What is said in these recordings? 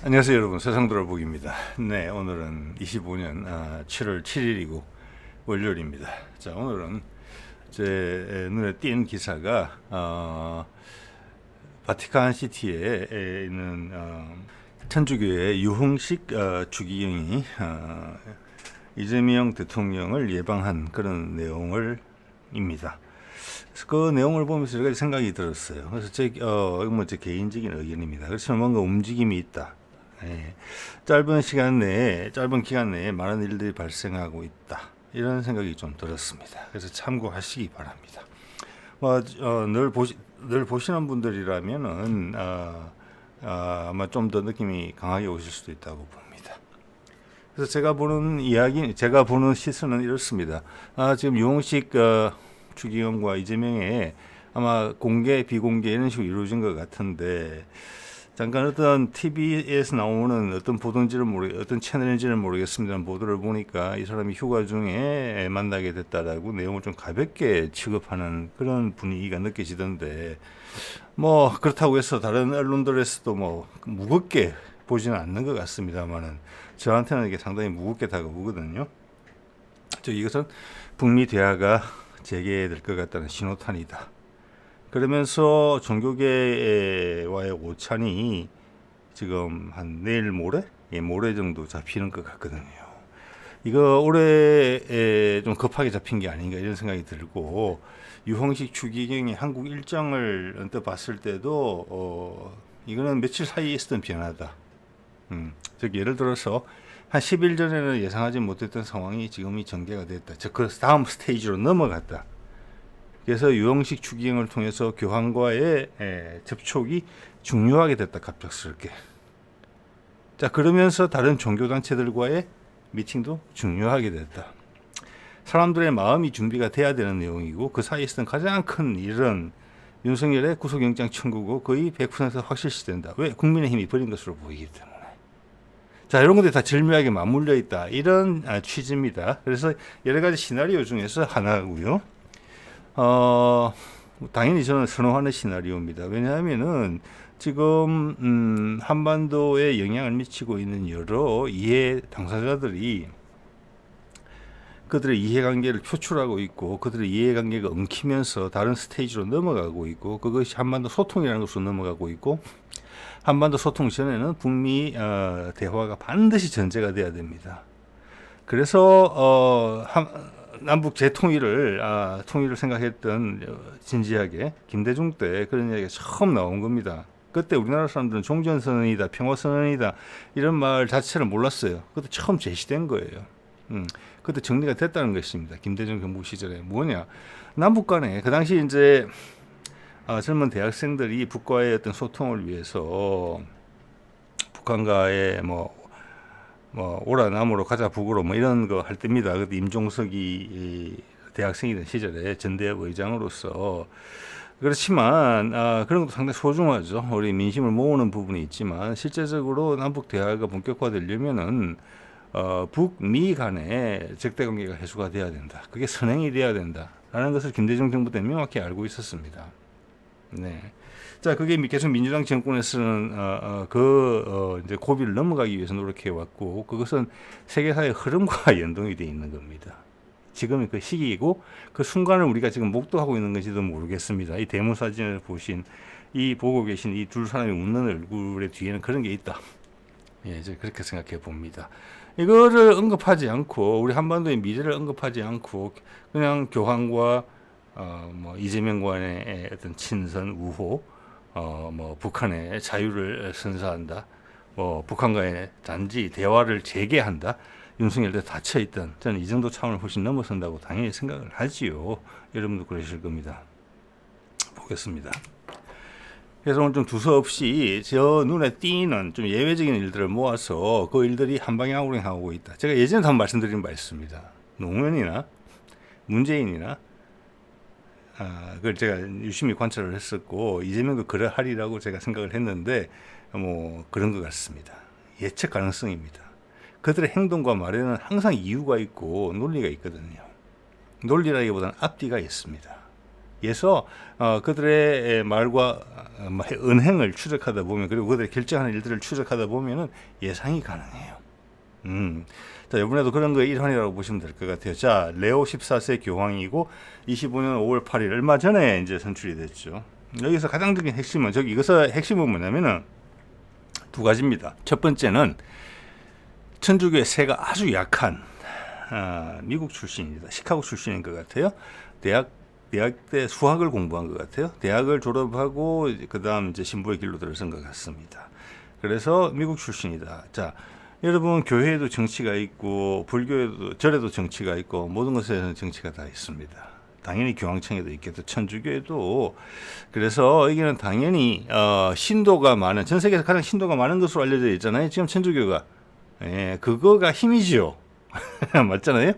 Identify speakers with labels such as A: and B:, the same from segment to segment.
A: 안녕하세요 여러분, 세상돌아보기입니다. 네, 오늘은 25년 7월 7일이고 월요일입니다. 자, 오늘은 제 눈에 띈 기사가 바티칸 시티에 있는 천주교의 유흥식 주기경이 이재명 대통령을 예방한 그런 내용을입니다. 그래서 그 내용을 보면서 여러 가지 생각이 들었어요. 그래서 이건 뭐 제 개인적인 의견입니다. 그렇지만 뭔가 움직임이 있다. 예, 짧은 기간 내에 많은 일들이 발생하고 있다. 이런 생각이 좀 들었습니다. 그래서 참고하시기 바랍니다. 늘 보시는 분들이라면은 아마 좀 더 느낌이 강하게 오실 수도 있다고 봅니다. 그래서 제가 보는 시선은 이렇습니다. 지금 유흥식 추기경과 이재명의 아마 공개, 비공개 이런 식으로 이루어진 것 같은데, 잠깐 어떤 TV에서 나오는 어떤 채널인지는 모르겠습니다만 보도를 보니까 이 사람이 휴가 중에 만나게 됐다라고 내용을 좀 가볍게 취급하는 그런 분위기가 느껴지던데, 뭐 그렇다고 해서 다른 언론들에서도 뭐 무겁게 보지는 않는 것 같습니다만은 저한테는 이게 상당히 무겁게 다가오거든요. 이것은 북미 대화가 재개될 것 같다는 신호탄이다. 그러면서 종교계와의 오찬이 지금 한 내일 모레? 모레 정도 잡히는 것 같거든요. 이거 올해 좀 급하게 잡힌 게 아닌가 이런 생각이 들고, 유흥식 추기경의 한국 일정을 언뜻 봤을 때도 이거는 며칠 사이에 있었던 변화다. 즉 예를 들어서 한 10일 전에는 예상하지 못했던 상황이 지금이 전개가 됐다. 즉 그 다음 스테이지로 넘어갔다. 그래서 유흥식 추기경을 통해서 교황과의 접촉이 중요하게 됐다, 갑작스럽게. 자, 그러면서 다른 종교단체들과의 미팅도 중요하게 됐다. 사람들의 마음이 준비가 돼야 되는 내용이고, 그 사이에 있었던 가장 큰 일은 윤석열의 구속영장 청구고 거의 100% 확실시된다. 왜? 국민의힘이 버린 것으로 보이기 때문에. 자, 이런 것들이 다 절묘하게 맞물려 있다. 이런 취지입니다. 그래서 여러 가지 시나리오 중에서 하나고요. 당연히 저는 선호하는 시나리오입니다. 왜냐하면은 지금 한반도에 영향을 미치고 있는 여러 이해 당사자들이 그들의 이해관계를 표출하고 있고, 그들의 이해관계가 엉키면서 다른 스테이지로 넘어가고 있고, 그것이 한반도 소통이라는 것으로 넘어가고 있고, 한반도 소통 전에는 북미 대화가 반드시 전제가 돼야 됩니다. 그래서 남북 재통일을 통일을 생각했던 진지하게 김대중 때 그런 이야기가 처음 나온 겁니다. 그때 우리나라 사람들은 종전선언이다, 평화선언이다 이런 말 자체를 몰랐어요. 그때 처음 제시된 거예요. 그때 정리가 됐다는 것입니다. 김대중 정부 시절에 뭐냐, 남북 간에 그 당시 이제 젊은 대학생들이 북과의 어떤 소통을 위해서 북한과의 오라 남으로 가자 북으로 뭐 이런 거 할 때입니다. 그때 임종석이 대학생이던 시절에 전대협 의장으로서. 그렇지만 그런 것도 상당히 소중하죠. 우리 민심을 모으는 부분이 있지만 실제적으로 남북 대화가 본격화되려면은 북미 간의 적대 관계가 해소가 돼야 된다. 그게 선행이 돼야 된다라는 것을 김대중 정부 때 명확히 알고 있었습니다. 네. 자, 그게 계속 민주당 정권에서는 이제 고비를 넘어가기 위해서 노력해 왔고, 그것은 세계사의 흐름과 연동이 되어 있는 겁니다. 지금이 그 시기이고, 그 순간을 우리가 지금 목도하고 있는 건지도 모르겠습니다. 이 대문 사진을 보고 계신 이 두 사람이 웃는 얼굴의 뒤에는 그런 게 있다. 예, 저 그렇게 생각해 봅니다. 이거를 언급하지 않고, 우리 한반도의 미래를 언급하지 않고, 그냥 교황과 이재명 간의 어떤 친선 우호, 북한의 자유를 선사한다, 북한과의 단지 대화를 재개한다, 윤석열도 닫혀있던, 저는 이 정도 차원을 훨씬 넘어선다고 당연히 생각을 하지요. 여러분도 그러실 겁니다. 보겠습니다. 그래서 오늘 좀 두서없이 저 눈에 띄는 좀 예외적인 일들을 모아서 그 일들이 한 방향으로 향하고 있다. 제가 예전에 한번 말씀드린 바 있습니다. 노무현이나 문재인이나 그걸 제가 유심히 관찰을 했었고, 이재명도 그러하리라고 제가 생각을 했는데 그런 것 같습니다. 예측 가능성입니다. 그들의 행동과 말에는 항상 이유가 있고 논리가 있거든요. 논리라기보다는 앞뒤가 있습니다. 에서 그들의 말과 은행을 추적하다 보면, 그리고 그들의 결정하는 일들을 추적하다 보면은 예상이 가능해요. 자, 이번에도 그런 거의 일환이라고 보시면 될 것 같아요. 자, 레오 14세 교황이고 25년 5월 8일 얼마 전에 이제 선출이 됐죠. 여기서 가장적인 핵심은, 이것의 핵심은 뭐냐면은 두 가지입니다. 첫 번째는 천주교의 세가 아주 약한 미국 출신입니다. 시카고 출신인 것 같아요. 대학 때 수학을 공부한 것 같아요. 대학을 졸업하고 그 다음 이제 신부의 길로 들어선 것 같습니다. 그래서 미국 출신이다. 자, 여러분, 교회에도 정치가 있고 불교에도, 절에도 정치가 있고 모든 것에는 정치가 다 있습니다. 당연히 교황청에도 있겠죠. 천주교에도. 그래서 여기는 당연히 신도가 많은, 전 세계에서 가장 신도가 많은 것으로 알려져 있잖아요. 지금 천주교가. 예, 그거가 힘이지요. 맞잖아요.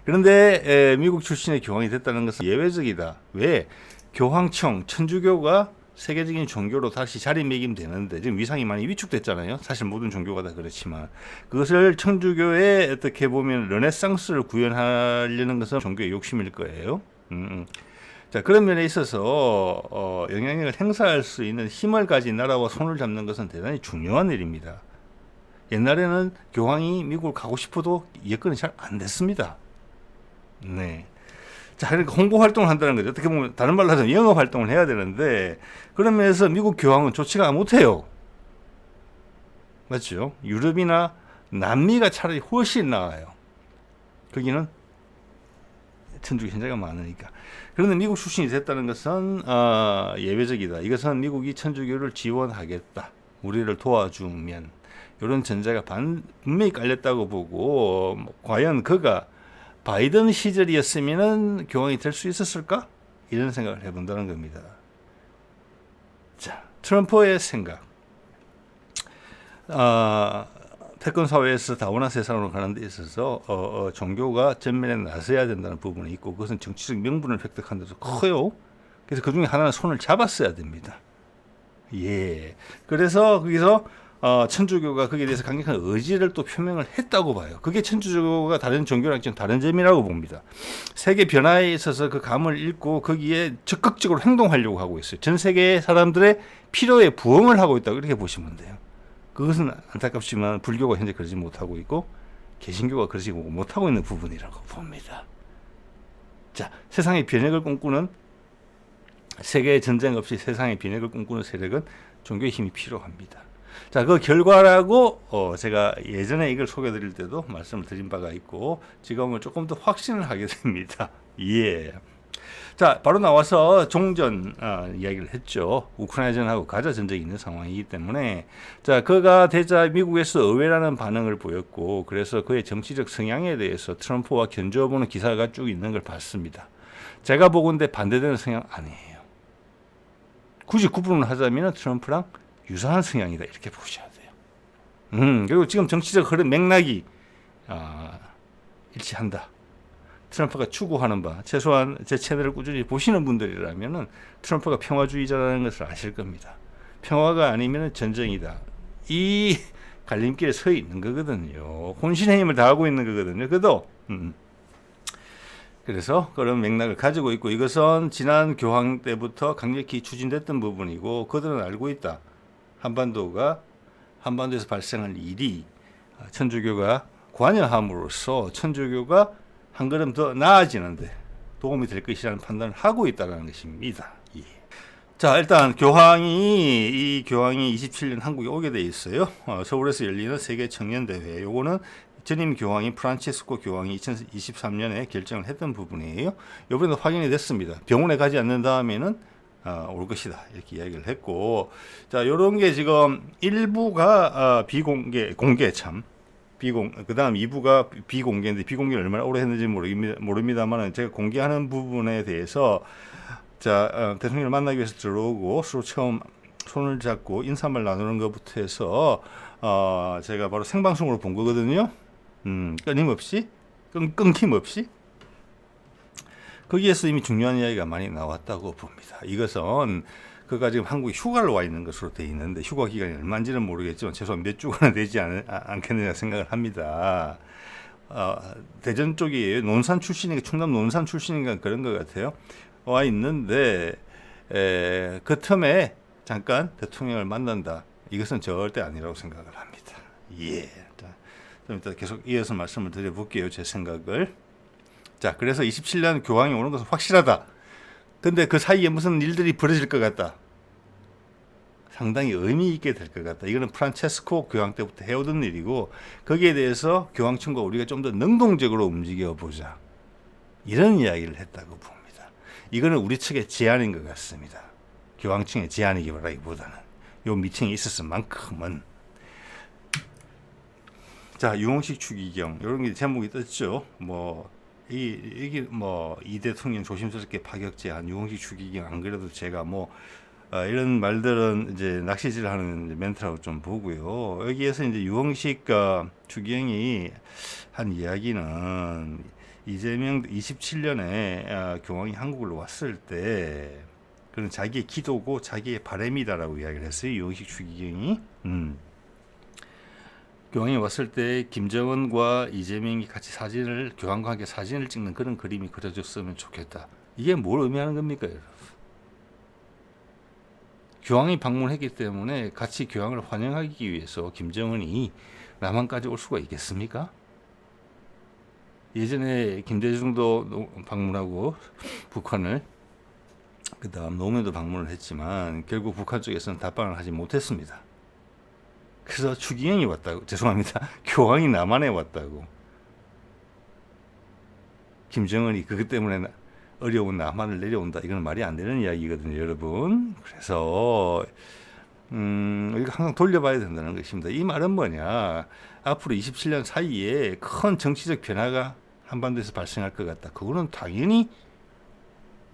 A: 그런데 미국 출신의 교황이 됐다는 것은 예외적이다. 왜? 교황청, 천주교가 세계적인 종교로 다시 자리매김되는데 지금 위상이 많이 위축됐잖아요. 사실 모든 종교가 다 그렇지만 그것을 천주교에 어떻게 보면 르네상스를 구현하려는 것은 종교의 욕심일 거예요. 자, 그런 면에 있어서 영향력을 행사할 수 있는 힘을 가진 나라와 손을 잡는 것은 대단히 중요한 일입니다. 옛날에는 교황이 미국을 가고 싶어도 여건이 잘 안 됐습니다. 네. 자, 그러니까 홍보 활동을 한다는 거죠. 어떻게 보면 다른 말로 하자면 영업 활동을 해야 되는데 그런 면에서 미국 교황은 좋지가 못해요. 맞죠? 유럽이나 남미가 차라리 훨씬 나아요. 거기는 천주교 신자가 많으니까. 그런데 미국 출신이 됐다는 것은 예외적이다. 이것은 미국이 천주교를 지원하겠다. 우리를 도와주면 이런 전제가 분명히 깔렸다고 보고 과연 그가 바이든 시절이었으면 교황이 될 수 있었을까? 이런 생각을 해본다는 겁니다. 자, 트럼프의 생각. 패권 사회에서 다원화 세상으로 가는 데 있어서 종교가 전면에 나서야 된다는 부분이 있고 그것은 정치적 명분을 획득한 데서 커요. 그래서 그 중에 하나는 손을 잡았어야 됩니다. 예. 그래서 거기서 천주교가 거기에 대해서 강력한 의지를 또 표명을 했다고 봐요. 그게 천주교가 다른 종교랑 좀 다른 점이라고 봅니다. 세계 변화에 있어서 그 감을 읽고 거기에 적극적으로 행동하려고 하고 있어요. 전 세계 사람들의 필요에 부응을 하고 있다고 이렇게 보시면 돼요. 그것은 안타깝지만 불교가 현재 그러지 못하고 있고 개신교가 그러지 못하고 있는 부분이라고 봅니다. 자, 세상의 변혁을 꿈꾸는, 세계 전쟁 없이 세상의 변혁을 꿈꾸는 세력은 종교의 힘이 필요합니다. 자, 그 결과라고 제가 예전에 이걸 소개드릴 때도 말씀을 드린 바가 있고 지금은 조금 더 확신을 하게 됩니다. 예. 자, 바로 나와서 종전 이야기를 했죠. 우크라이나전하고 가자 전쟁이 있는 상황이기 때문에 자, 그가 되자 미국에서 의외라는 반응을 보였고 그래서 그의 정치적 성향에 대해서 트럼프와 견주어보는 기사가 쭉 있는 걸 봤습니다. 제가 보건대 반대되는 성향 아니에요. 굳이 구분을 하자면 트럼프랑 유사한 성향이다 이렇게 보셔야 돼요. 그리고 지금 정치적 흐름 맥락이 일치한다. 트럼프가 추구하는 바, 최소한 제 채널을 꾸준히 보시는 분들이라면은 트럼프가 평화주의자라는 것을 아실 겁니다. 평화가 아니면 전쟁이다. 이 갈림길에 서 있는 거거든요. 혼신의 힘을 다하고 있는 거거든요. 그래도 그래서 그런 맥락을 가지고 있고 이것은 지난 교황 때부터 강력히 추진됐던 부분이고 그들은 알고 있다. 한반도에서 발생한 일이 천주교가 관여함으로써 천주교가 한 걸음 더 나아지는데 도움이 될 것이라는 판단을 하고 있다는 것입니다. 예. 자, 일단 이 교황이 27년 한국에 오게 돼 있어요. 서울에서 열리는 세계 청년 대회. 요거는 전임 교황인 프란치스코 교황이 2023년에 결정을 했던 부분이에요. 이번에도 확인이 됐습니다. 병원에 가지 않는 다음에는 올 것이다 이렇게 이야기를 했고, 자, 요런 게 지금 1부가 공개 참. 그 다음 2부가 비공개인데 비공개를 얼마나 오래 했는지 모릅니다만 제가 공개하는 부분에 대해서 자, 대통령을 만나기 위해서 들어오고 서로 처음 손을 잡고 인사말 나누는 것부터 해서 제가 바로 생방송으로 본 거거든요. 끊임없이 끊김없이 거기에서 이미 중요한 이야기가 많이 나왔다고 봅니다. 이것은 그가 지금 한국에 휴가를 와 있는 것으로 되어 있는데 휴가 기간이 얼마인지는 모르겠지만 최소한 몇 주간은 되지 않겠느냐 생각을 합니다. 대전 쪽이 논산 출신인가 충남 논산 출신인가 그런 것 같아요. 와 있는데 그 틈에 잠깐 대통령을 만난다. 이것은 절대 아니라고 생각을 합니다. 예. 자, 좀 이따 계속 이어서 말씀을 드려볼게요. 제 생각을. 자, 그래서 27년 교황이 오는 것은 확실하다. 근데 그 사이에 무슨 일들이 벌어질 것 같다. 상당히 의미 있게 될 것 같다. 이거는 프란체스코 교황 때부터 해오던 일이고 거기에 대해서 교황청과 우리가 좀 더 능동적으로 움직여 보자. 이런 이야기를 했다고 봅니다. 이거는 우리 측의 제안인 것 같습니다. 교황청의 제안이기보다는 요 미팅이 있었을 만큼은. 자, 유흥식 추기경 이런 게 제목이 떴죠. 이게 이 대통령 조심스럽게 파격제한 유흥식 추기경 안 그래도 제가 이런 말들은 이제 낚시질하는 멘트라고 좀 보고요. 여기에서 이제 유흥식 추기경이 한 이야기는 이재명 27년에 교황이 한국을 왔을 때 그런 자기의 기도고 자기의 바람이다라고 이야기를 했어요. 유흥식 추기경이. 교황이 왔을 때 김정은과 이재명이 같이 교황과 함께 사진을 찍는 그런 그림이 그려졌으면 좋겠다. 이게 뭘 의미하는 겁니까, 여러분? 교황이 방문했기 때문에 같이 교황을 환영하기 위해서 김정은이 남한까지 올 수가 있겠습니까? 예전에 김대중도 방문하고 북한을, 그 다음 노무현도 방문을 했지만 결국 북한 쪽에서는 답방을 하지 못했습니다. 그래서 추기경이 왔다고, 죄송합니다. 교황이 남한에 왔다고. 김정은이 그것 때문에 어려운 남한을 내려온다. 이건 말이 안 되는 이야기거든요, 여러분. 그래서 이거 항상 돌려봐야 된다는 것입니다. 이 말은 뭐냐? 앞으로 27년 사이에 큰 정치적 변화가 한반도에서 발생할 것 같다. 그거는 당연히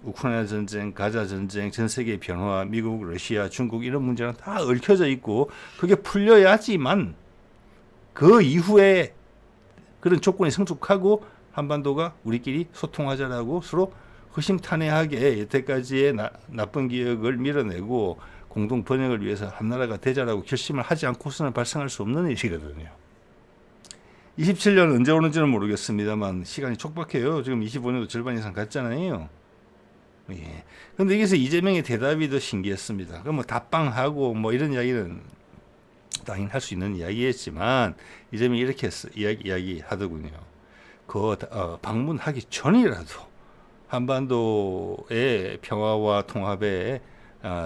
A: 우크라이나 전쟁, 가자 전쟁, 전 세계의 변화, 미국, 러시아, 중국 이런 문제랑 다 얽혀져 있고 그게 풀려야지만 그 이후에 그런 조건이 성숙하고 한반도가 우리끼리 소통하자라고 서로 허심탄회하게 여태까지의 나쁜 기억을 밀어내고 공동 번영을 위해서 한 나라가 되자라고 결심을 하지 않고서는 발생할 수 없는 일이거든요. 27년 언제 오는지는 모르겠습니다만 시간이 촉박해요. 지금 25년도 절반 이상 갔잖아요. 예. 근데 여기서 이재명의 대답이 더 신기했습니다. 그럼 답방하고 이런 이야기는 당연히 할 수 있는 이야기였지만 이재명이 이렇게 이야기하더군요. 방문하기 전이라도 한반도의 평화와 통합에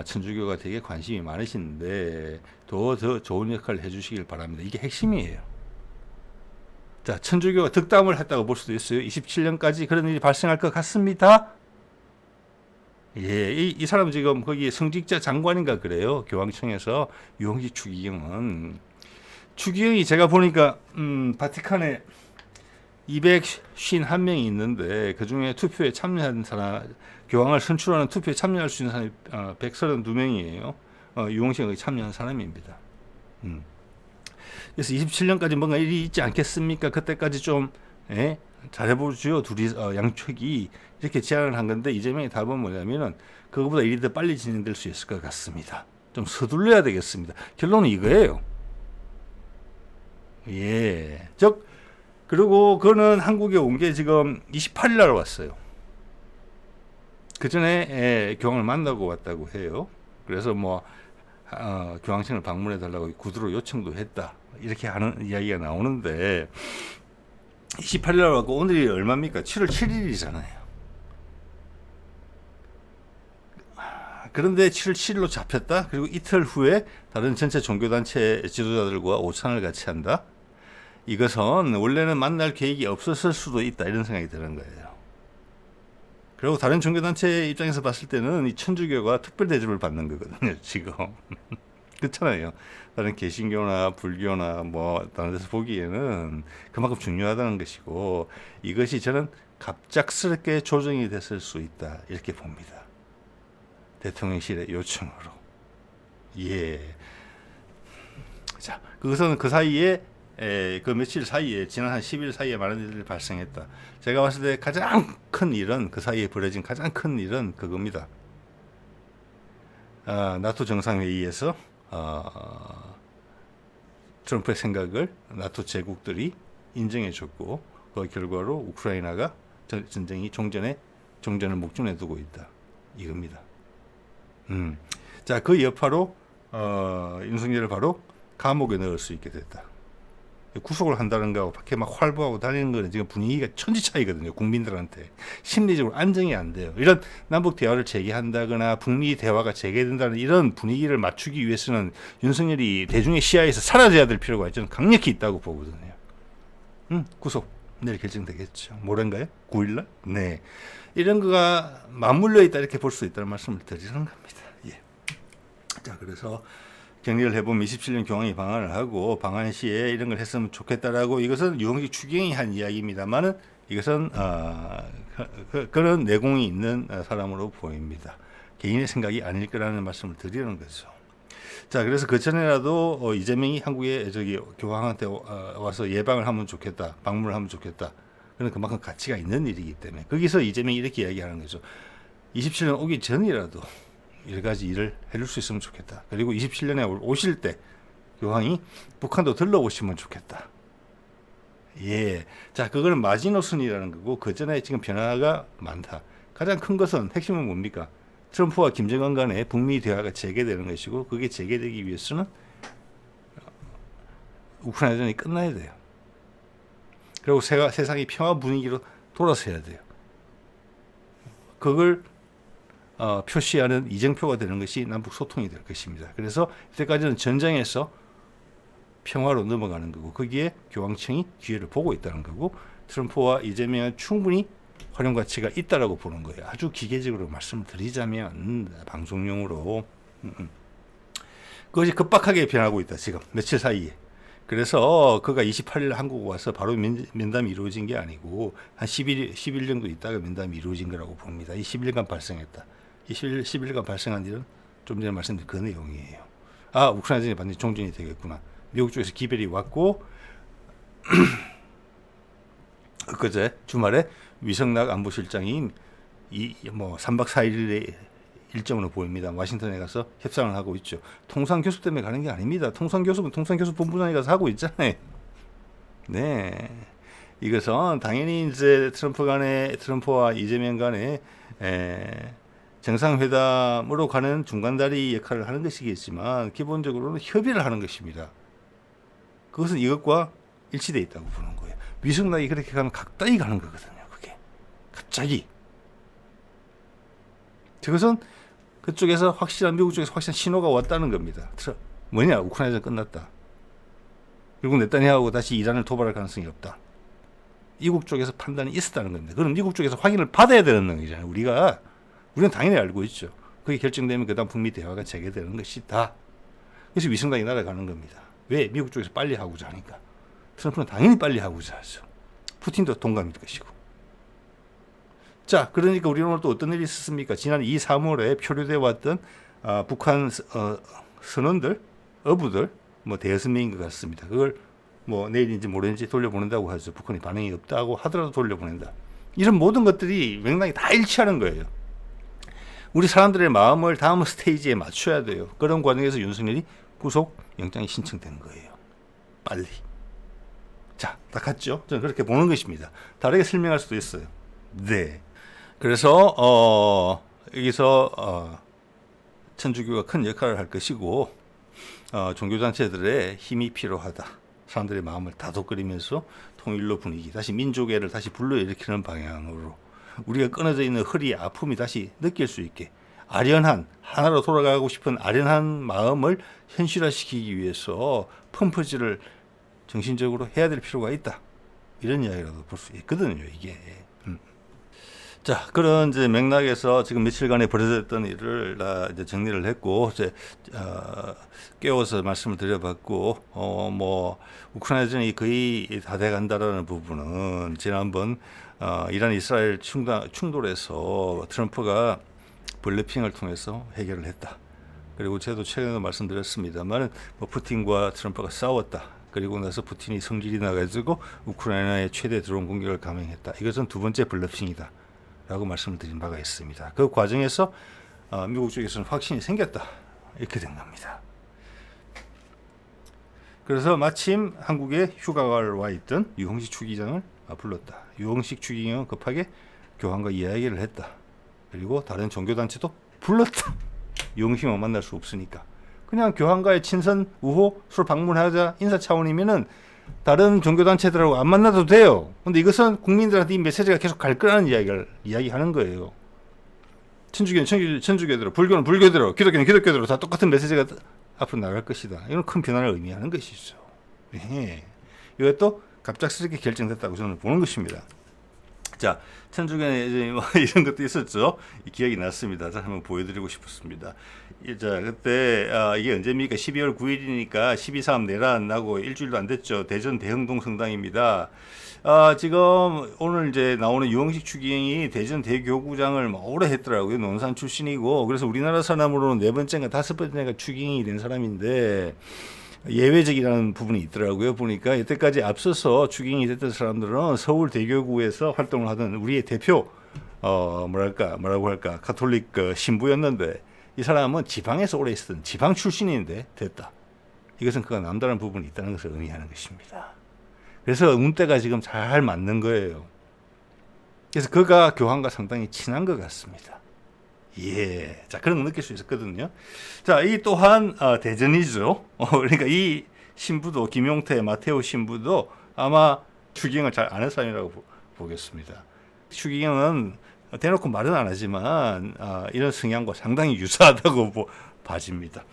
A: 천주교가 되게 관심이 많으신데 더 좋은 역할을 해주시길 바랍니다. 이게 핵심이에요. 자, 천주교가 득담을 했다고 볼 수도 있어요. 27년까지 그런 일이 발생할 것 같습니다. 예, 이 사람 지금 거기 성직자 장관인가 그래요. 교황청에서 유흥식 추기경이 제가 보니까 바티칸에 251명이 있는데 그 중에 투표에 참여한 사람, 교황을 선출하는 투표에 참여할 수 있는 사람이 132명이에요. 유흥식이 참여한 사람입니다. 그래서 27년까지 뭔가 일이 있지 않겠습니까? 그때까지 좀 잘해보죠. 둘이 양측이 이렇게 제안을 한 건데 이재명의 답은 뭐냐면은 그거보다 일이 더 빨리 진행될 수 있을 것 같습니다. 좀 서둘러야 되겠습니다. 결론은 이거예요. 예. 그리고 그는 한국에 온 게 지금 28일 날 왔어요. 그 전에 교황을 만나고 왔다고 해요. 그래서 교황청을 방문해 달라고 구두로 요청도 했다. 이렇게 하는 이야기가 나오는데 28일 날 왔고 오늘이 얼마입니까? 7월 7일이잖아요. 그런데 7월 7일로 잡혔다. 그리고 이틀 후에 다른 전체 종교단체 지도자들과 오찬을 같이 한다. 이것은 원래는 만날 계획이 없었을 수도 있다. 이런 생각이 드는 거예요. 그리고 다른 종교단체 입장에서 봤을 때는 이 천주교가 특별 대접을 받는 거거든요. 지금. 그렇잖아요. 다른 개신교나 불교나 다른 데서 보기에는 그만큼 중요하다는 것이고 이것이 저는 갑작스럽게 조정이 됐을 수 있다. 이렇게 봅니다. 대통령실의 요청으로. 예. 자, 그것은 그 사이에 그 며칠 사이에 지난 한 10일 사이에 많은 일들이 발생했다. 제가 봤을 때 가장 큰 일은 그 사이에 벌어진 가장 큰 일은 그겁니다. 나토 정상회의에서 트럼프의 생각을 나토 제국들이 인정해줬고 그 결과로 우크라이나가 전쟁이 종전을 목전에 두고 있다. 이겁니다. 자, 그 여파로 윤석열을 바로 감옥에 넣을 수 있게 됐다. 구속을 한다는 거하고 밖에 막 활보하고 다니는 거는 지금 분위기가 천지 차이거든요. 국민들한테 심리적으로 안정이 안 돼요. 이런 남북 대화를 재개한다거나 북미 대화가 재개된다는 이런 분위기를 맞추기 위해서는 윤석열이 대중의 시야에서 사라져야 될 필요가 저는 강력히 있다고 보거든요. 구속 내일 결정되겠죠. 모레인가요? 9일날? 네, 이런 거가 맞물려 있다 이렇게 볼 수 있다는 말씀을 드리는 겁니다. 예. 자, 그래서 정리를 해보면 27년 교황이 방한을 하고 방한 시에 이런 걸 했으면 좋겠다라고, 이것은 유흥식 추경이 한 이야기입니다만은 이것은 그런 내공이 있는 사람으로 보입니다. 개인의 생각이 아닐 거라는 말씀을 드리는 거죠. 자, 그래서 그 전에라도 이재명이 한국에 교황한테 와서 예방을 하면 좋겠다, 방문을 하면 좋겠다. 그는 그만큼 가치가 있는 일이기 때문에 거기서 이재명이 이렇게 이야기하는 거죠. 27년 오기 전이라도 여러 가지 일을 해줄 수 있으면 좋겠다. 그리고 27년에 오실 때 교황이 북한도 들러오시면 좋겠다. 예, 자, 그거는 마지노선이라는 거고 그 전에 지금 변화가 많다. 가장 큰 것은 핵심은 뭡니까? 트럼프와 김정은 간의 북미 대화가 재개되는 것이고, 그게 재개되기 위해서는 우크라이나전이 끝나야 돼요. 그리고 세상이 평화 분위기로 돌아서야 돼요. 그걸 표시하는 이정표가 되는 것이 남북 소통이 될 것입니다. 그래서 이때까지는 전쟁에서 평화로 넘어가는 거고, 거기에 교황청이 기회를 보고 있다는 거고, 트럼프와 이재명은 충분히 활용 가치가 있다라고 보는 거예요. 아주 기계적으로 말씀을 드리자면 방송용으로 그것이 급박하게 변하고 있다. 지금 며칠 사이에. 그래서 그가 28일 한국 와서 바로 면담이 이루어진 게 아니고 한 10일 정도 있다가 면담이 이루어진 거라고 봅니다. 이 10일간 발생했다. 이 10일간 발생한 일은 좀 전에 말씀드린 그 내용이에요. 아, 우크라이나전이 반드시 종전이 되겠구나. 미국 쪽에서 기별이 왔고 그제 주말에 위성락 안보실장이 3박 4일의 일정으로 보입니다. 워싱턴에 가서 협상을 하고 있죠. 통상교섭 때문에 가는 게 아닙니다. 통상교섭은 통상교섭 본부장이 가서 하고 있잖아요. 네, 이것은 당연히 이제 트럼프와 이재명 간에 정상회담으로 가는 중간다리 역할을 하는 것이겠지만 기본적으로는 협의를 하는 것입니다. 그것은 이것과 일치되어 있다고 보는 거예요. 위성락이 그렇게 가면 가까이 가는 거거든요. 그게 갑자기. 그것은 그쪽에서 미국 쪽에서 확실한 신호가 왔다는 겁니다. 뭐냐? 우크라이나전 끝났다. 그리고 네타냐후하고 다시 이란을 도발할 가능성이 없다. 미국 쪽에서 판단이 있었다는 겁니다. 그럼 미국 쪽에서 확인을 받아야 되는 거잖아요. 우리는 당연히 알고 있죠. 그게 결정되면 그다음 북미 대화가 재개되는 것이다. 그래서 위성락이 날아가는 겁니다. 왜? 미국 쪽에서 빨리 하고자 하니까. 트럼프는 당연히 빨리 하고자 하죠. 푸틴도 동감일 것이고. 자, 그러니까 우리는 오늘 또 어떤 일이 있었습니까? 지난 2, 3월에 표류되어 왔던 북한 선원들, 어부들, 대여섯 명인 것 같습니다. 그걸 내일인지 모레인지 돌려보낸다고 하죠. 북한이 반응이 없다고 하더라도 돌려보낸다. 이런 모든 것들이 맥락이 다 일치하는 거예요. 우리 사람들의 마음을 다음 스테이지에 맞춰야 돼요. 그런 과정에서 윤석열이 구속 영장이 신청된 거예요. 빨리. 자, 다 갔죠? 저는 그렇게 보는 것입니다. 다르게 설명할 수도 있어요. 네. 그래서 여기서 천주교가 큰 역할을 할 것이고 종교단체들의 힘이 필요하다. 사람들의 마음을 다독거리면서 통일로 분위기, 다시 민족애를 다시 불러일으키는 방향으로 우리가 끊어져 있는 허리의 아픔이 다시 느낄 수 있게 하나로 돌아가고 싶은 아련한 마음을 현실화시키기 위해서 펌프질을 정신적으로 해야 될 필요가 있다. 이런 이야기라도 볼 수 있거든요, 이게. 자, 그런 이제 맥락에서 지금 며칠간에 벌어졌던 일을 이제 정리를 했고, 깨워서 말씀을 드려봤고, 우크라이나전이 거의 다 돼간다라는 부분은 지난번 이란 이스라엘 충돌에서 트럼프가 블리핑을 통해서 해결을 했다. 그리고 저도 최근에도 말씀드렸습니다만, 푸틴과 트럼프가 싸웠다. 그리고 나서 푸틴이 성질이 나가지고 우크라이나의 최대 드론 공격을 감행했다. 이것은 두 번째 블러핑이다 라고 말씀을 드린 바가 있습니다. 그 과정에서 미국 쪽에서는 확신이 생겼다. 이렇게 된 겁니다. 그래서 마침 한국에 휴가를 와 있던 유흥식 추기장을 불렀다. 유흥식 추기경은 급하게 교황과 이야기를 했다. 그리고 다른 종교단체도 불렀다. 유흥식만 만날 수 없으니까. 그냥 교황과의 친선 우호 술 방문하자 인사 차원이면은 다른 종교단체들하고 안 만나도 돼요. 근데 이것은 국민들한테 이 메시지가 계속 갈 거라는 이야기하는 거예요. 천주교는 천주교대로, 불교는 불교대로, 기독교는 기독교대로 다 똑같은 메시지가 앞으로 나갈 것이다. 이건 큰 변화를 의미하는 것이죠. 예. 이것도 갑작스럽게 결정됐다고 저는 보는 것입니다. 자, 천주교에 이제 뭐 이런 것도 있었죠. 기억이 났습니다. 자, 한번 보여드리고 싶었습니다. 자, 그때 이게 언제입니까? 12월 9일이니까 12.3 내란 나고 일주일도 안 됐죠. 대전 대흥동 성당입니다. 지금 오늘 이제 나오는 유흥식 추기경이 대전 대교구장을 오래 했더라고요. 논산 출신이고, 그래서 우리나라 사람으로는 4번째인가 5번째가 추기경이 된 사람인데 예외적이라는 부분이 있더라고요. 보니까 여태까지 앞서서 추기경이 됐던 사람들은 서울 대교구에서 활동을 하던 우리의 대표 뭐라고 할까 가톨릭 신부였는데, 이 사람은 지방에서 오래 있었던 지방 출신인데 됐다. 이것은 그가 남다른 부분이 있다는 것을 의미하는 것입니다. 그래서 운때가 지금 잘 맞는 거예요. 그래서 그가 교황과 상당히 친한 것 같습니다. 예, 자, 그런 거 느낄 수 있었거든요. 자, 이 또한 대전이죠. 그러니까 이 신부도, 김용태 마테오 신부도 아마 추기경을 잘 아는 사람이라고 보겠습니다. 추기경은 대놓고 말은 안 하지만 이런 성향과 상당히 유사하다고 봐집니다.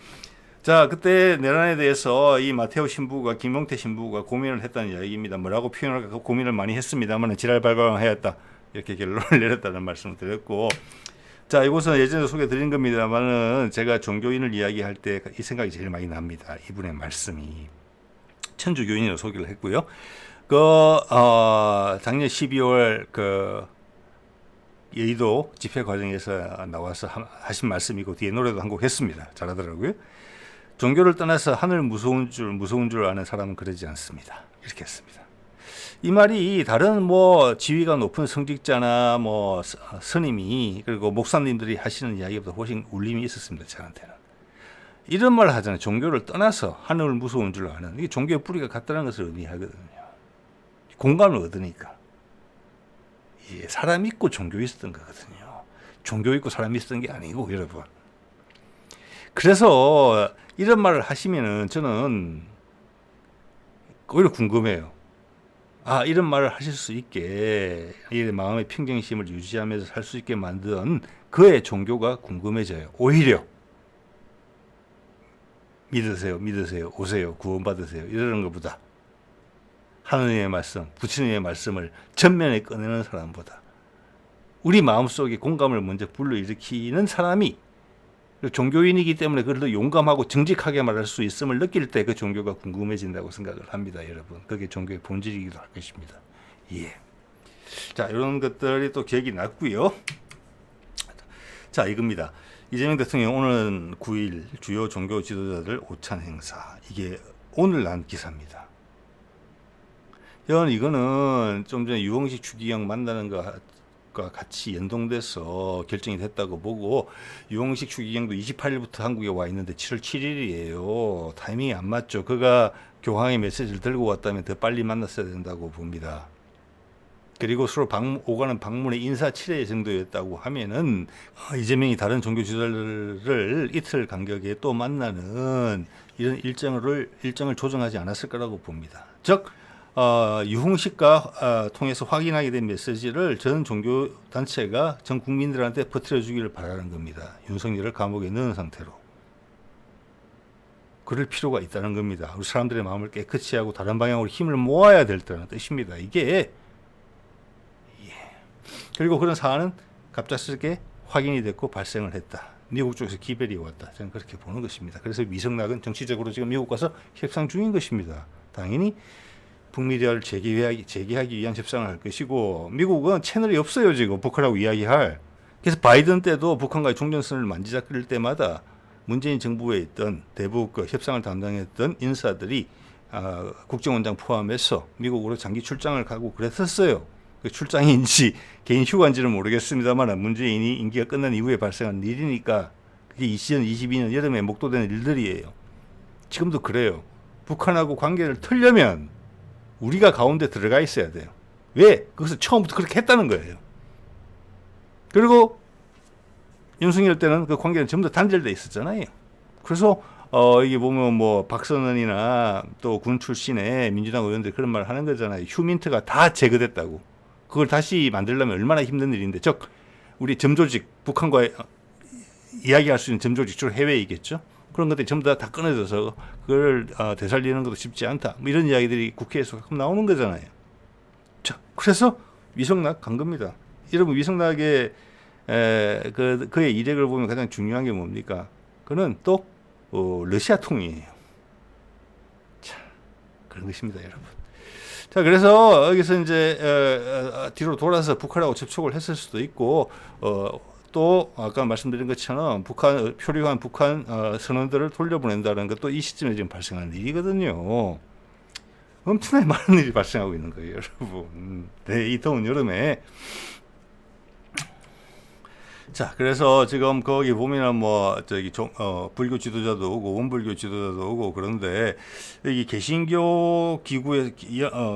A: 자, 그때 내란에 대해서 이 마테오 신부가, 김용태 신부가 고민을 했다는 이야기입니다. 뭐라고 표현할까 고민을 많이 했습니다만 지랄발광하였다, 이렇게 결론을 내렸다는 말씀을 드렸고, 자, 이것은 예전에 소개드린 겁니다만은 제가 종교인을 이야기할 때 이 생각이 제일 많이 납니다. 이분의 말씀이. 천주교인으로 소개를 했고요. 작년 12월 여의도 집회 과정에서 나와서 하신 말씀이고, 뒤에 노래도 한 곡 했습니다. 잘하더라고요. 종교를 떠나서 하늘 무서운 줄 아는 사람은 그러지 않습니다. 이렇게 했습니다. 이 말이 다른 지위가 높은 성직자나 스님이, 그리고 목사님들이 하시는 이야기보다 훨씬 울림이 있었습니다. 저한테는. 이런 말을 하잖아요. 종교를 떠나서 하늘 무서운 줄 아는. 이게 종교의 뿌리가 같다는 것을 의미하거든요. 공감을 얻으니까. 예, 사람 있고 종교 있었던 거거든요. 종교 있고 사람 있었던 게 아니고, 여러분. 그래서 이런 말을 하시면은 저는 오히려 궁금해요. 이런 말을 하실 수 있게, 이 마음의 평정심을 유지하면서 살 수 있게 만든 그의 종교가 궁금해져요. 오히려 믿으세요, 오세요, 구원받으세요, 이러는 것보다 하느님의 말씀, 부처님의 말씀을 전면에 꺼내는 사람보다 우리 마음속에 공감을 먼저 불러일으키는 사람이, 종교인이기 때문에 그래도 용감하고 정직하게 말할 수 있음을 느낄 때 그 종교가 궁금해진다고 생각을 합니다, 여러분. 그게 종교의 본질이기도 할 것입니다. 예. 자, 이런 것들이 또 기억이 났고요. 자, 이겁니다. 이재명 대통령 오늘 9일 주요 종교 지도자들 오찬 행사. 이게 오늘 난 기사입니다. 이거는 좀 전에 유흥식 추기경 만나는 것과 같이 연동돼서 결정이 됐다고 보고, 유흥식 추기경도 28일부터 한국에 와 있는데 7월 7일이에요. 타이밍이 안 맞죠. 그가 교황의 메시지를 들고 왔다면 더 빨리 만났어야 된다고 봅니다. 그리고 서로 오가는 방문의 인사 7회 정도였다고 하면은 이재명이 다른 종교 지도자들을 이틀 간격에 또 만나는 이런 일정을 조정하지 않았을 거라고 봅니다. 즉 유흥식과 통해서 확인하게 된 메시지를 전 종교 단체가 전 국민들한테 퍼뜨려 주기를 바라는 겁니다. 윤석열을 감옥에 넣은 상태로. 그럴 필요가 있다는 겁니다. 우리 사람들의 마음을 깨끗이 하고 다른 방향으로 힘을 모아야 될 때라는 뜻입니다. 이게 그리고 그런 사안은 갑작스럽게 확인이 됐고 발생을 했다. 미국 쪽에서 기별이 왔다. 저는 그렇게 보는 것입니다. 그래서 위성락은 정치적으로 지금 미국 가서 협상 중인 것입니다. 당연히 북미 대화를 재개하기 위한 협상을 할 것이고, 미국은 채널이 없어요, 지금 북한하고 이야기할. 그래서 바이든 때도 북한과의 종전선을 만지작거릴 때마다 문재인 정부에 있던 대북 협상을 담당했던 인사들이 국정원장 포함해서 미국으로 장기 출장을 가고 그랬었어요. 그 출장인지 개인 휴가인지는 모르겠습니다만 문재인이 임기가 끝난 이후에 발생한 일이니까 그게 2022년 여름에 목도되는 일들이에요. 지금도 그래요. 북한하고 관계를 틀려면 우리가 가운데 들어가 있어야 돼요. 왜? 그것을 처음부터 그렇게 했다는 거예요. 그리고 윤석열 때는 그 관계는 전부 다 단절돼 있었잖아요. 그래서 이게 보면 뭐 박선원이나 또 군 출신의 민주당 의원들 그런 말을 하는 거잖아요. 휴민트가 다 제거됐다고. 그걸 다시 만들려면 얼마나 힘든 일인데, 즉 우리 점조직, 북한과 이야기할 수 있는 점조직, 주로 해외이겠죠. 그런 것들이 전부 다 끊어져서 그걸 되살리는 것도 쉽지 않다. 뭐 이런 이야기들이 국회에서 가끔 나오는 거잖아요. 자, 그래서 위성락 간 겁니다. 여러분, 위성락의 그의 이력을 보면 가장 중요한 게 뭡니까? 그는 또 러시아 통이에요. 자, 그런 것입니다, 여러분. 자, 그래서 여기서 이제 뒤로 돌아서 북한하고 접촉을 했을 수도 있고, 또 아까 말씀드린 것처럼 표류한 북한 선원들을 돌려보낸다는 것도 이 시점에 지금 발생하는 일이거든요. 엄청나게 많은 일이 발생하고 있는 거예요, 여러분. 네, 이 더운 여름에. 자, 그래서 지금 거기 보면은 뭐 불교 지도자도 오고 원불교 지도자도 오고 그런데 여기 개신교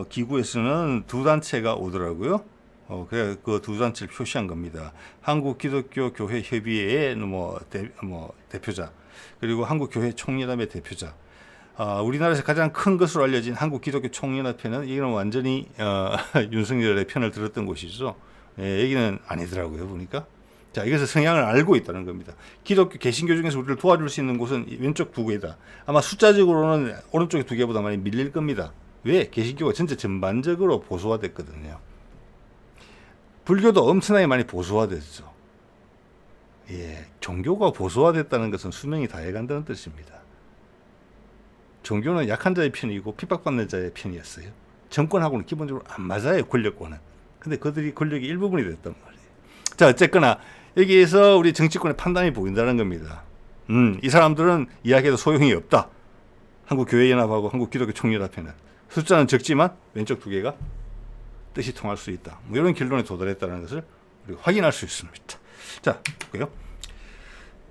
A: 기구에서는 두 단체가 오더라고요. 그래 그 두 단체를 표시한 겁니다. 한국 기독교 교회 협의회의 대표자, 그리고 한국 교회 총연합의 대표자. 우리나라에서 가장 큰 것으로 알려진 한국 기독교 총연합회는 이거는 완전히 윤석열의 편을 들었던 곳이죠. 예, 여기는 아니더라고요, 보니까. 자, 이것을 성향을 알고 있다는 겁니다. 기독교 개신교 중에서 우리를 도와줄 수 있는 곳은 왼쪽 두 개다. 아마 숫자적으로는 오른쪽 두 개보다 많이 밀릴 겁니다. 왜? 개신교가 전체 전반적으로 보수화됐거든요. 불교도 엄청나게 많이 보수화됐죠. 예, 종교가 보수화됐다는 것은 수명이 다해간다는 뜻입니다. 종교는 약한 자의 편이고 핍박받는 자의 편이었어요. 정권하고는 기본적으로 안 맞아요, 권력과는. 근데 그들이 권력의 일부분이 됐단 말이에요. 자, 어쨌거나 여기에서 우리 정치권의 판단이 보인다는 겁니다. 이 사람들은 이야기해도 소용이 없다. 한국교회연합하고 한국기독교총연합회는 숫자는 적지만 왼쪽 두 개가 뜻이 통할 수 있다. 뭐 이런 결론에 도달했다는 것을 우리가 확인할 수 있습니다. 자, 볼게요.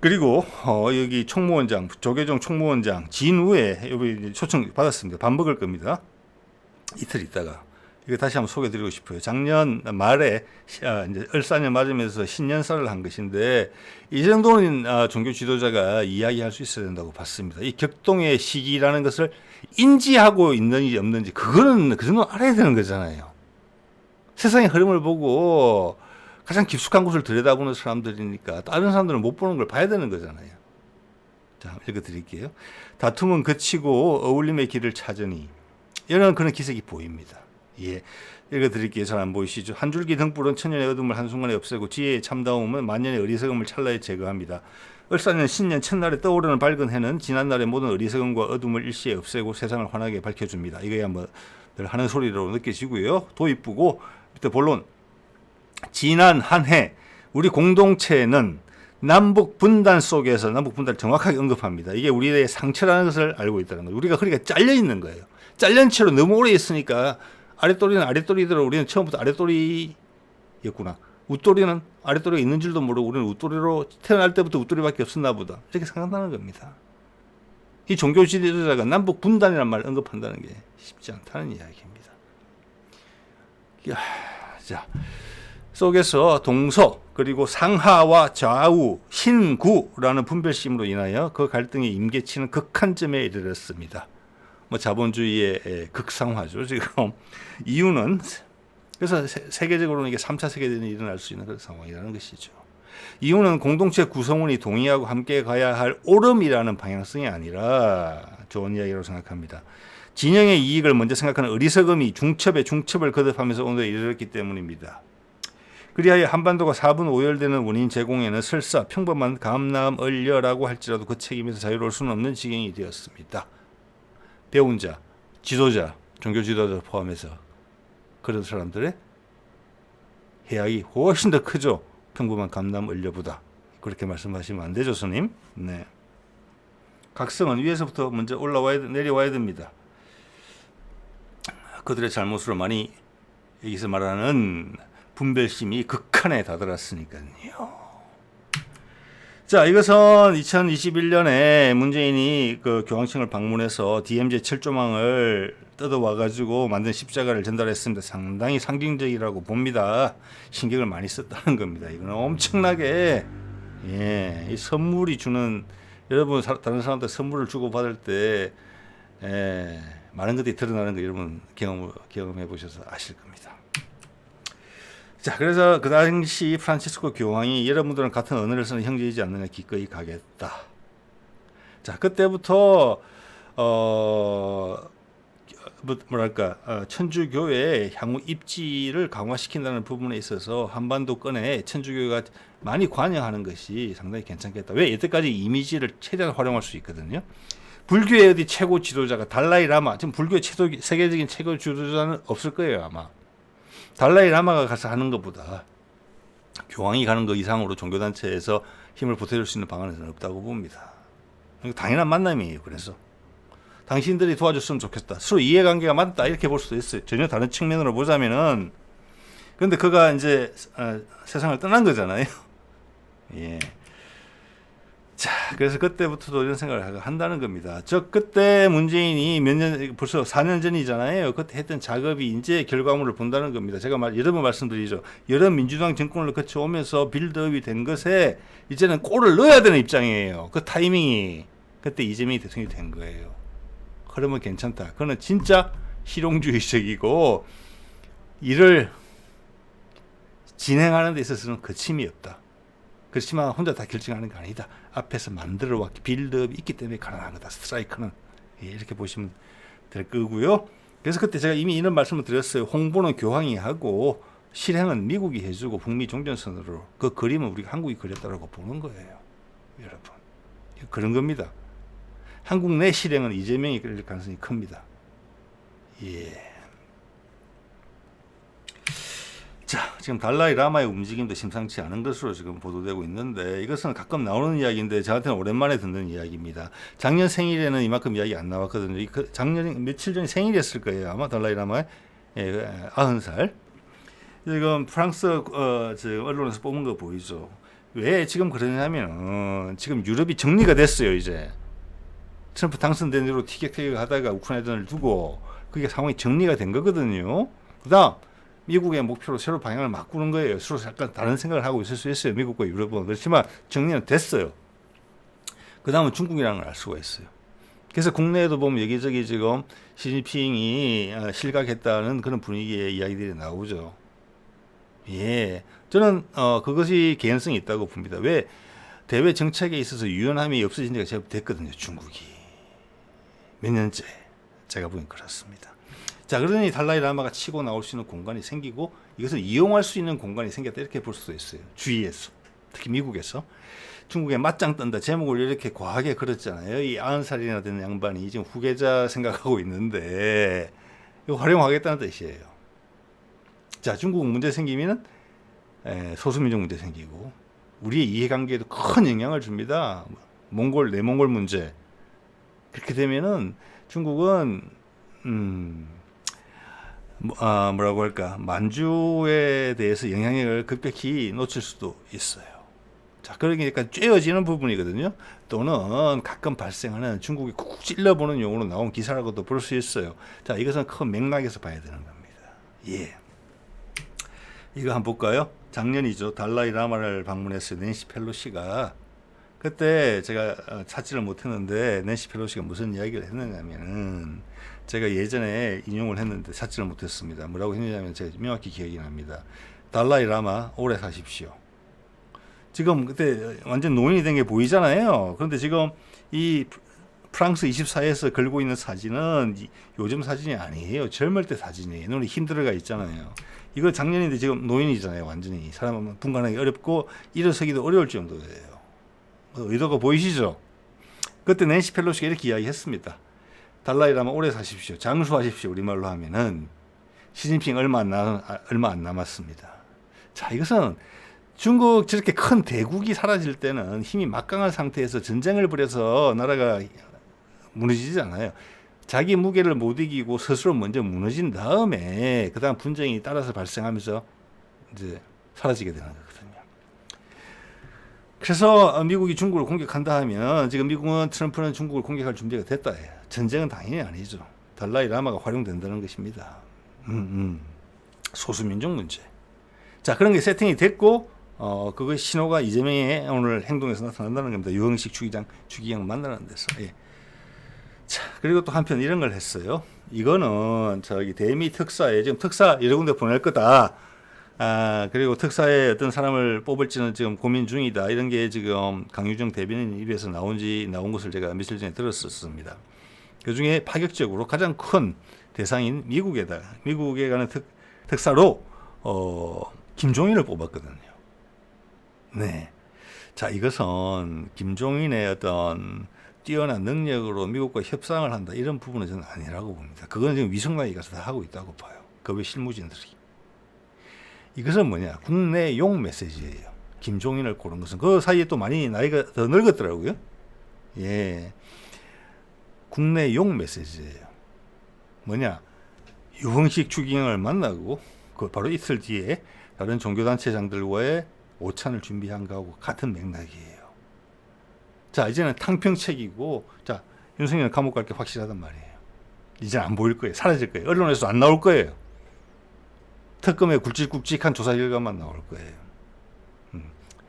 A: 그리고 여기 총무원장, 조계종 총무원장 진우에 여기 초청 받았습니다. 밥 먹을 겁니다. 이틀 있다가. 이거 다시 한번 소개드리고 싶어요. 작년 말에 이제 을사년 맞으면서 신년사를 한 것인데 이 정도는 종교 지도자가 이야기할 수 있어야 된다고 봤습니다. 이 격동의 시기라는 것을 인지하고 있는지 없는지 그거는 그 정도 알아야 되는 거잖아요. 세상의 흐름을 보고 가장 깊숙한 곳을 들여다보는 사람들이니까 다른 사람들은 못 보는 걸 봐야 되는 거잖아요. 자, 읽어드릴게요. 다툼은 그치고 어울림의 길을 찾으니 이런 그런 기색이 보입니다. 예, 읽어드릴게요. 잘 안 보이시죠? 한 줄기 등불은 천년의 어둠을 한순간에 없애고 지혜의 참다움은 만년의 어리석음을 찰나에 제거합니다. 을사년 신년 첫날에 떠오르는 밝은 해는 지난날의 모든 어리석음과 어둠을 일시에 없애고 세상을 환하게 밝혀줍니다. 이거야 뭐 늘 하는 소리로 느껴지고요. 도입부고 밑에 본론. 지난 한 해 우리 공동체는 남북 분단 속에서 남북 분단을 정확하게 언급합니다. 이게 우리의 상처라는 것을 알고 있다는 거예요. 우리가 허리가 잘려 있는 거예요. 잘린 채로 너무 오래 있으니까 아랫도리는 아랫도리대로 우리는 처음부터 아랫도리였구나. 웃도리는 아랫도리가 있는 줄도 모르고 우리는 웃도리로 태어날 때부터 웃도리밖에 없었나 보다. 이렇게 생각하는 겁니다. 이 종교 지도자가 남북 분단이라는 말을 언급한다는 게 쉽지 않다는 이야기입니다. 자, 속에서 동서 그리고 상하와 좌우, 신구라는 분별심으로 인하여 그 갈등의 임계치는 극한점에 이르렀습니다. 뭐 자본주의의 극상화죠, 지금. 이유는 그래서 세계적으로는 이게 3차 세계대전이 일어날 수 있는 그런 상황이라는 것이죠. 이유는 공동체 구성원이 동의하고 함께 가야 할 옳음이라는 방향성이 아니라 좋은 이야기라고 생각합니다. 진영의 이익을 먼저 생각하는 어리석음이 중첩에 중첩을 거듭하면서 오늘에 이르렀기 때문입니다. 그리하여 한반도가 4분 오열되는 원인 제공에는 설사 평범한 감남을려라고 할지라도 그 책임에서 자유로울 수는 없는 지경이 되었습니다. 배운 자, 지도자, 종교 지도자 포함해서 그런 사람들의 해악이 훨씬 더 크죠. 평범한 감남을려보다. 그렇게 말씀하시면 안 되죠, 스님. 네. 각성은 위에서부터 먼저 내려와야 됩니다. 그들의 잘못으로 많이 여기서 말하는 분별심이 극한에 다다랐으니까요. 자, 이것은 2021년에 문재인이 그 교황청을 방문해서 DMZ 철조망을 뜯어와가지고 만든 십자가를 전달했습니다. 상당히 상징적이라고 봅니다. 신경을 많이 썼다는 겁니다. 이거는 엄청나게 예, 이 선물이 주는 여러분 다른 사람한테 선물을 주고 받을 때 많은 것들이 드러나는 거 여러분 경험해 보셔서 아실 겁니다. 자, 그래서 그 당시 프란치스코 교황이 여러분들은 같은 언어를 쓰는 형제이지 않느냐 기꺼이 가겠다. 자, 그때부터 천주교의 향후 입지를 강화시킨다는 부분에 있어서 한반도권에 천주교가 많이 관여하는 것이 상당히 괜찮겠다. 왜? 여태까지 이미지를 최대한 활용할 수 있거든요. 불교의 어디 최고 지도자가 달라이 라마, 지금 불교의 세계적인 최고 지도자는 없을 거예요, 아마. 달라이 라마가 가서 하는 것보다 교황이 가는 것 이상으로 종교단체에서 힘을 보태줄 수 있는 방안은 없다고 봅니다. 당연한 만남이에요. 그래서 당신들이 도와줬으면 좋겠다. 서로 이해관계가 맞다 이렇게 볼 수도 있어요. 전혀 다른 측면으로 보자면은. 그런데 그가 이제 세상을 떠난 거잖아요. 예. 자, 그래서 그때부터도 이런 생각을 한다는 겁니다. 그때 문재인이 벌써 4년 전이잖아요. 그때 했던 작업이 이제 결과물을 본다는 겁니다. 제가 여러 번 말씀드리죠. 여러 민주당 정권을 거쳐오면서 빌드업이 된 것에 이제는 골을 넣어야 되는 입장이에요. 그 타이밍이. 그때 이재명이 대통령이 된 거예요. 그러면 괜찮다. 그거는 진짜 실용주의적이고 일을 진행하는 데 있어서는 거침이 없다. 그렇지만 혼자 다 결정하는 게 아니다. 앞에서 만들어 왔기 빌드업이 있기 때문에 가능한 거다. 스트라이크는. 예, 이렇게 보시면 될 거고요. 그래서 그때 제가 이미 이런 말씀을 드렸어요. 홍보는 교황이 하고 실행은 미국이 해주고 북미 종전선언으로 그 그림은 우리가 한국이 그렸다라고 보는 거예요. 여러분. 그런 겁니다. 한국 내 실행은 이재명이 그릴 가능성이 큽니다. 예. 자, 지금 달라이 라마의 움직임도 심상치 않은 것으로 지금 보도되고 있는데 이것은 가끔 나오는 이야기인데 저한테는 오랜만에 듣는 이야기입니다. 작년 생일에는 이만큼 이야기 안 나왔거든요. 작년 며칠 전에 생일이었을 거예요. 아마 달라이 라마의 90살. 지금 프랑스 언론에서 뽑은 거 보이죠. 왜 지금 그러냐면 지금 유럽이 정리가 됐어요. 이제 트럼프 당선된 뒤로 티격태격하다가 우크라이나를 두고 그게 상황이 정리가 된 거거든요. 그다음 미국의 목표로 새로 방향을 바꾸는 거예요. 서로 약간 다른 생각을 하고 있을 수 있어요. 미국과 유럽은. 그렇지만 정리는 됐어요. 그 다음은 중국이라는 걸 알 수가 있어요. 그래서 국내에도 보면 여기저기 지금 시진핑이 실각했다는 그런 분위기의 이야기들이 나오죠. 예. 저는 그것이 개연성이 있다고 봅니다. 왜? 대외 정책에 있어서 유연함이 없어진 지가 제법 됐거든요. 중국이. 몇 년째. 제가 보기엔 그렇습니다. 자, 그러니 달라이 라마가 치고 나올 수 있는 공간이 생기고 이것을 이용할 수 있는 공간이 생겼다 이렇게 볼 수도 있어요. 주위에서. 특히 미국에서. 중국에 맞짱 뜬다 제목을 이렇게 과하게 걸었잖아요. 이 90살이나 되는 양반이 지금 후계자 생각하고 있는데 이거 활용하겠다는 뜻이에요. 자, 중국 문제 생기면은 소수민족 문제 생기고 우리의 이해관계에도 큰 영향을 줍니다. 내몽골 문제. 그렇게 되면은 중국은 뭐라고 할까, 만주에 대해서 영향력을 급격히 놓칠 수도 있어요. 자, 그러니까 쬐어지는 부분이거든요. 또는 가끔 발생하는 중국이 쿡 찔러보는 용어로 나온 기사라고도 볼 수 있어요. 자, 이것은 큰 맥락에서 봐야 되는 겁니다. 예. 이거 한번 볼까요? 작년이죠. 달라이 라마를 방문했어요. 낸시 펠로시가. 그때 제가 찾지를 못했는데 낸시 펠로시가 무슨 이야기를 했느냐면은 제가 예전에 인용을 했는데 찾지를 못했습니다. 뭐라고 했냐면 제가 명확히 기억이 납니다. 달라이 라마 오래 사십시오. 지금 그때 완전 노인이 된 게 보이잖아요. 그런데 지금 이 프랑스 24에서 걸고 있는 사진은 요즘 사진이 아니에요. 젊을 때 사진이에요. 눈이 힘들어가 있잖아요. 이거 작년인데 지금 노인이잖아요. 완전히 사람은 분간하기 어렵고 일어서기도 어려울 정도예요. 의도가 보이시죠? 그때 낸시 펠로시가 이렇게 이야기했습니다. 달라이 라마 오래 사십시오. 장수하십시오. 우리말로 하면은 시진핑 얼마 안 남았습니다. 자, 이것은 중국 저렇게 큰 대국이 사라질 때는 힘이 막강한 상태에서 전쟁을 벌여서 나라가 무너지지 않아요. 자기 무게를 못 이기고 스스로 먼저 무너진 다음에 그다음 분쟁이 따라서 발생하면서 이제 사라지게 되는 거거든요. 그래서 미국이 중국을 공격한다 하면 지금 미국은 트럼프는 중국을 공격할 준비가 됐다 해요. 전쟁은 당연히 아니죠. 달라이 라마가 활용된다는 것입니다. 소수민족 문제. 자, 그런 게 세팅이 됐고 그거 신호가 이재명의 오늘 행동에서 나타난다는 겁니다. 유흥식 주기경 만나는 데서. 예. 자, 그리고 또 한편 이런 걸 했어요. 이거는 저기 대미 특사에 지금 특사 여러 군데 보낼 거다. 그리고 특사에 어떤 사람을 뽑을지는 지금 고민 중이다. 이런 게 지금 강유정 대변인 입에서 나온 것을 제가 며칠 전에 들었었습니다. 그 중에 파격적으로 가장 큰 대상인 미국에 가는 특사로 김종인을 뽑았거든요. 네. 자, 이것은 김종인의 어떤 뛰어난 능력으로 미국과 협상을 한다 이런 부분은 저는 아니라고 봅니다. 그건 지금 위성락이 가서 다 하고 있다고 봐요. 그 외 실무진들이. 이것은 뭐냐? 국내용 메시지예요. 김종인을 고른 것은 그 사이에 또 많이 나이가 더 늙었더라고요. 예, 국내용 메시지예요. 뭐냐? 유흥식 추기경을 만나고 그 바로 이틀 뒤에 다른 종교단체장들과의 오찬을 준비한 거하고 같은 맥락이에요. 자, 이제는 탕평책이고, 자, 윤석열은 감옥 갈 게 확실하단 말이에요. 이제 안 보일 거예요. 사라질 거예요. 언론에서 안 나올 거예요. 특검의 굵직굵직한 조사 결과만 나올 거예요.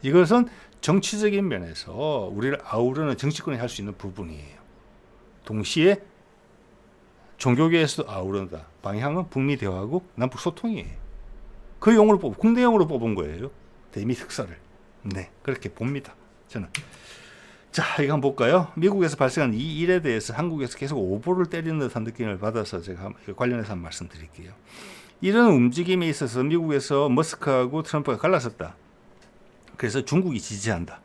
A: 이것은 정치적인 면에서 우리를 아우르는 정치권이 할 수 있는 부분이에요. 동시에 종교계에서도 아우른다. 방향은 북미 대화하고 남북 소통이에요. 그 용으로 국내용으로 뽑은 거예요. 대미 특사를. 네, 그렇게 봅니다. 저는. 자, 이거 한번 볼까요? 미국에서 발생한 이 일에 대해서 한국에서 계속 오보를 때리는 듯한 느낌을 받아서 제가 관련해서 한번 말씀드릴게요. 이런 움직임에 있어서 미국에서 머스크하고 트럼프가 갈라섰다. 그래서 중국이 지지한다.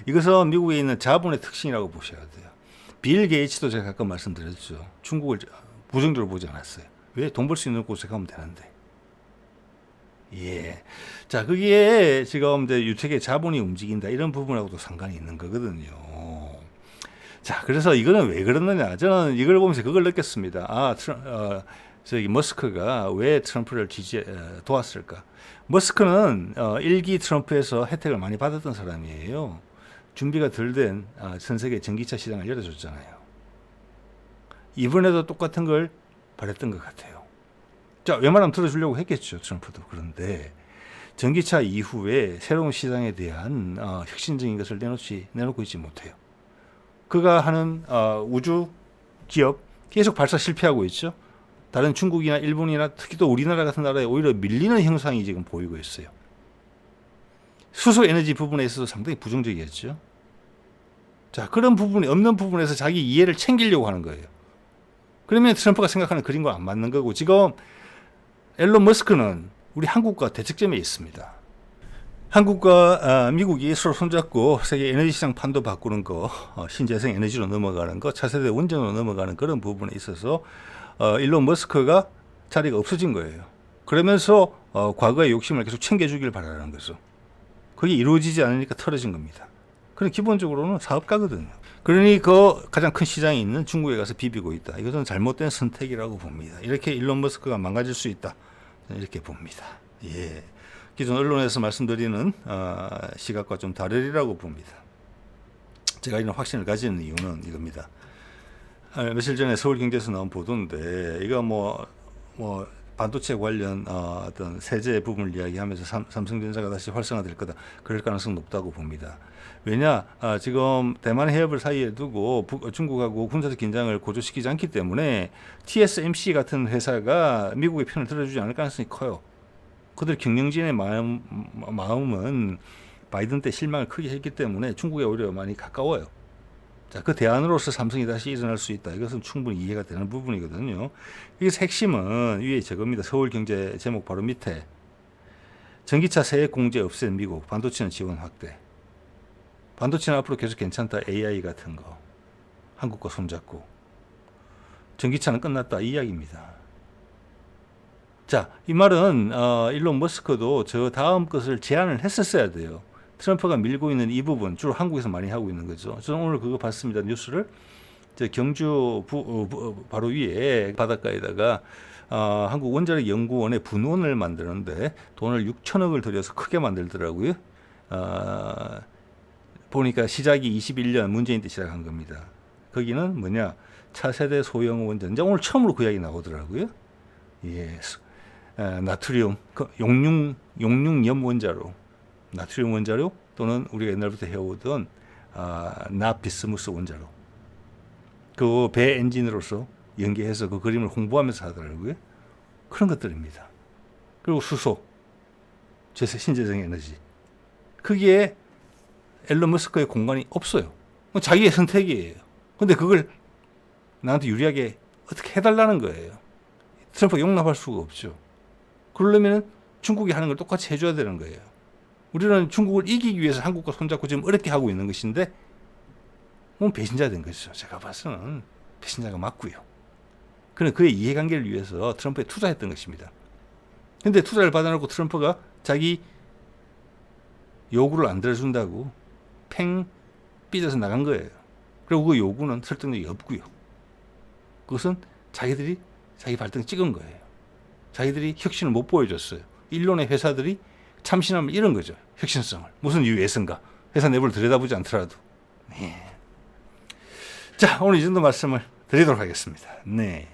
A: 이것은 미국에 있는 자본의 특징이라고 보셔야 돼요. 빌 게이츠도 제가 가끔 말씀드렸죠. 중국을 부정적으로 보지 않았어요. 왜? 돈 벌 수 있는 곳에 가면 되는데. 예. 자, 그게 지금 이제 유책의 자본이 움직인다. 이런 부분하고도 상관이 있는 거거든요. 자, 그래서 이거는 왜 그러느냐. 저는 이걸 보면서 그걸 느꼈습니다. 저기 머스크가 왜 트럼프를 도왔을까? 머스크는 1기 트럼프에서 혜택을 많이 받았던 사람이에요. 준비가 덜 된 전 세계 전기차 시장을 열어줬잖아요. 이번에도 똑같은 걸 바랬던 것 같아요. 자, 웬만하면 들어주려고 했겠죠, 트럼프도. 그런데 전기차 이후에 새로운 시장에 대한 혁신적인 것을 내놓고 있지 못해요. 그가 하는 우주 기업 계속 발사 실패하고 있죠. 다른 중국이나 일본이나 특히 또 우리나라 같은 나라에 오히려 밀리는 형상이 지금 보이고 있어요. 수소 에너지 부분에 있어서 상당히 부정적이었죠. 자, 그런 부분이 없는 부분에서 자기 이해를 챙기려고 하는 거예요. 그러면 트럼프가 생각하는 그림과 안 맞는 거고, 지금 앨런 머스크는 우리 한국과 대척점에 있습니다. 한국과 미국이 서로 손잡고 세계 에너지 시장 판도 바꾸는 거, 신재생 에너지로 넘어가는 거, 차세대 원전으로 넘어가는 그런 부분에 있어서 일론 머스크가 자리가 없어진 거예요. 그러면서 과거의 욕심을 계속 챙겨주길 바라는 거죠. 그게 이루어지지 않으니까 털어진 겁니다. 그럼 기본적으로는 사업가거든요. 그러니 그 가장 큰 시장이 있는 중국에 가서 비비고 있다. 이것은 잘못된 선택이라고 봅니다. 이렇게 일론 머스크가 망가질 수 있다. 이렇게 봅니다. 예. 기존 언론에서 말씀드리는 시각과 좀 다르리라고 봅니다. 제가 이런 확신을 가지는 이유는 이겁니다. 며칠 전에 서울경제에서 나온 보도인데, 이거 뭐 반도체 관련 어떤 세제 부분을 이야기하면서 삼성전자가 다시 활성화될 거다. 그럴 가능성 높다고 봅니다. 왜냐, 지금 대만 해협을 사이에 두고 중국하고 군사적 긴장을 고조시키지 않기 때문에 TSMC 같은 회사가 미국의 편을 들어주지 않을 가능성이 커요. 그들 경영진의 마음은 바이든 때 실망을 크게 했기 때문에 중국에 오히려 많이 가까워요. 자, 그 대안으로서 삼성이 다시 일어날 수 있다. 이것은 충분히 이해가 되는 부분이거든요. 여기서 핵심은 위에 저겁니다. 서울경제 제목 바로 밑에. 전기차 세액 공제 없앤 미국, 반도체는 지원 확대. 반도체는 앞으로 계속 괜찮다. AI 같은 거. 한국과 손잡고. 전기차는 끝났다. 이 이야기입니다. 자, 이 말은 일론 머스크도 저 다음 것을 제안을 했었어야 돼요. 트럼프가 밀고 있는 이 부분, 주로 한국에서 많이 하고 있는 거죠. 저는 오늘 그거 봤습니다. 뉴스를. 경주 바로 위에 바닷가에다가 한국 원자력 연구원의 분원을 만드는데 돈을 6천억을 들여서 크게 만들더라고요. 보니까 시작이 21년 문재인 때 시작한 겁니다. 거기는 뭐냐, 차세대 소형 원전. 이제 오늘 처음으로 그 이야기 나오더라고요. 예, 나트륨 용융염 원자로 나트륨 원자료 또는 우리가 옛날부터 해오던 나비스무스 원자로 그 배 엔진으로서 연계해서 그 그림을 홍보하면서 하더라고요. 그런 것들입니다. 그리고 수소, 신재생 에너지. 거기에 앨런 머스크의 공간이 없어요. 자기의 선택이에요. 근데 그걸 나한테 유리하게 어떻게 해달라는 거예요. 트럼프가 용납할 수가 없죠. 그러려면 중국이 하는 걸 똑같이 해줘야 되는 거예요. 우리는 중국을 이기기 위해서 한국과 손잡고 지금 어렵게 하고 있는 것인데 배신자 된 것이죠. 제가 봐서는 배신자가 맞고요. 그는 그의 이해관계를 위해서 트럼프에 투자했던 것입니다. 근데 투자를 받아놓고 트럼프가 자기 요구를 안 들어준다고 팽 삐져서 나간 거예요. 그리고 그 요구는 설득력이 없고요. 그것은 자기 발등 찍은 거예요. 자기들이 혁신을 못 보여줬어요. 일론의 회사들이 참신하면 이런 거죠. 혁신성을. 무슨 이유에선가. 회사 내부를 들여다보지 않더라도. 네. 자, 오늘 이 정도 말씀을 드리도록 하겠습니다. 네.